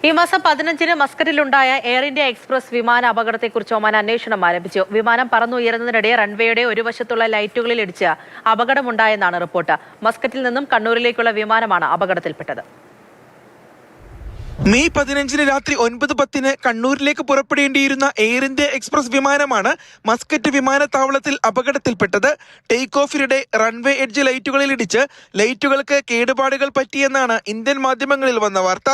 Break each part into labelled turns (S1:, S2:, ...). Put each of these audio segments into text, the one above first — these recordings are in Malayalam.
S1: ഈ മാസം 15-ന് മസ്കറ്റിലുണ്ടായ എയർ ഇന്ത്യ എക്സ്പ്രസ് വിമാന അപകടത്തെക്കുറിച്ച് ഒമാൻ അന്വേഷണം ആരംഭിച്ചു. വിമാനം പറന്നുയരുന്നതിനിടെ റൺവേയുടെ ഒരു വശത്തുള്ള ലൈറ്റുകളിൽ ഇടിച്ച് അപകടമുണ്ടായെന്നാണ് റിപ്പോർട്ട്. മസ്കറ്റിൽ നിന്നും കണ്ണൂരിലേക്കുള്ള വിമാനമാണ് അപകടത്തിൽപ്പെട്ടത്.
S2: മെയ് 15-ന് രാത്രി 9:10 കണ്ണൂരിലേക്ക് പുറപ്പെടേണ്ടിയിരുന്ന എയർ ഇന്ത്യ എക്സ്പ്രസ് വിമാനമാണ് മസ്കറ്റ് വിമാനത്താവളത്തിൽ അപകടത്തിൽപ്പെട്ടത്. ടേക്ക് ഓഫിനിടെ റൺവേ എഡ്ജ് ലൈറ്റുകളിൽ ഇടിച്ച് ലൈറ്റുകൾക്ക് കേടുപാടുകൾ പറ്റിയെന്നാണ് ഇന്ത്യൻ മാധ്യമങ്ങളിൽ വന്ന വാർത്ത.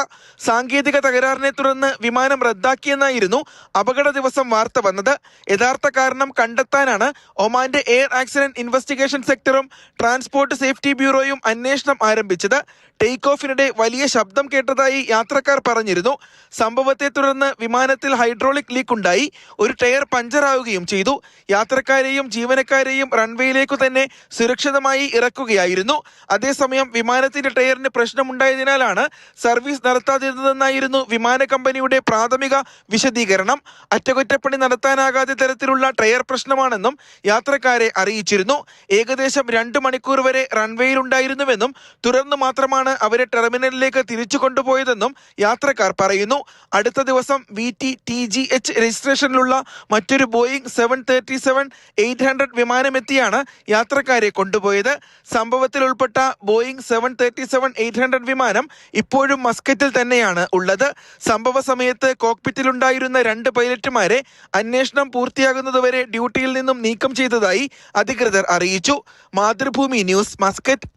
S2: സാങ്കേതിക തകരാറിനെ തുടർന്ന് വിമാനം റദ്ദാക്കിയെന്നായിരുന്നു അപകട ദിവസം വാർത്ത വന്നത്. യഥാർത്ഥ കാരണം കണ്ടെത്താനാണ് ഒമാന്റെ എയർ ആക്സിഡന്റ് ഇൻവെസ്റ്റിഗേഷൻ സെക്ടറും ട്രാൻസ്പോർട്ട് സേഫ്റ്റി ബ്യൂറോയും അന്വേഷണം ആരംഭിച്ചത്. ടേക്ക് ഓഫിനിടെ വലിയ ശബ്ദം കേട്ടതായി യാത്രക്കാർ പറഞ്ഞിരുന്നു. സംഭവത്തെ തുടർന്ന് വിമാനത്തിൽ ഹൈഡ്രോളിക് ലീക്ക് ഉണ്ടായി. ഒരു ടയർ പഞ്ചറാവുകയും ചെയ്തു. യാത്രക്കാരെയും ജീവനക്കാരെയും റൺവേയിലേക്കു തന്നെ സുരക്ഷിതമായി ഇറക്കുകയായിരുന്നു. അതേസമയം വിമാനത്തിന്റെ ടയറിന് പ്രശ്നമുണ്ടായതിനാലാണ് സർവീസ് നടത്താതിരുന്നതെന്നായിരുന്നു വിമാന കമ്പനിയുടെ പ്രാഥമിക വിശദീകരണം. അറ്റകുറ്റപ്പണി നടത്താനാകാത്ത തരത്തിലുള്ള ടയർ പ്രശ്നമാണെന്നും യാത്രക്കാരെ അറിയിച്ചിരുന്നു. ഏകദേശം 2 മണിക്കൂർ വരെ റൺവേയിലുണ്ടായിരുന്നുവെന്നും തുടർന്ന് മാത്രമാണ് അവരെ ടെർമിനലിലേക്ക് തിരിച്ചു കൊണ്ടുപോയതെന്നും യാത്രക്കാർ പറയുന്നു. അടുത്ത ദിവസം VT-TGH രജിസ്ട്രേഷനിലുള്ള മറ്റൊരു ബോയിങ് 737-800 വിമാനമെത്തിയാണ് യാത്രക്കാരെ കൊണ്ടുപോയത്. സംഭവത്തിൽ ഉൾപ്പെട്ട ബോയിങ് 737-800 വിമാനം ഇപ്പോഴും മസ്കറ്റിൽ തന്നെയാണ് ഉള്ളത്. സംഭവ സമയത്ത് കോക്പിറ്റിലുണ്ടായിരുന്ന 2 പൈലറ്റുമാരെ അന്വേഷണം പൂർത്തിയാകുന്നതുവരെ ഡ്യൂട്ടിയിൽ നിന്നും നീക്കം ചെയ്തതായി അധികൃതർ അറിയിച്ചു. Mathrubhumi news, Muscat.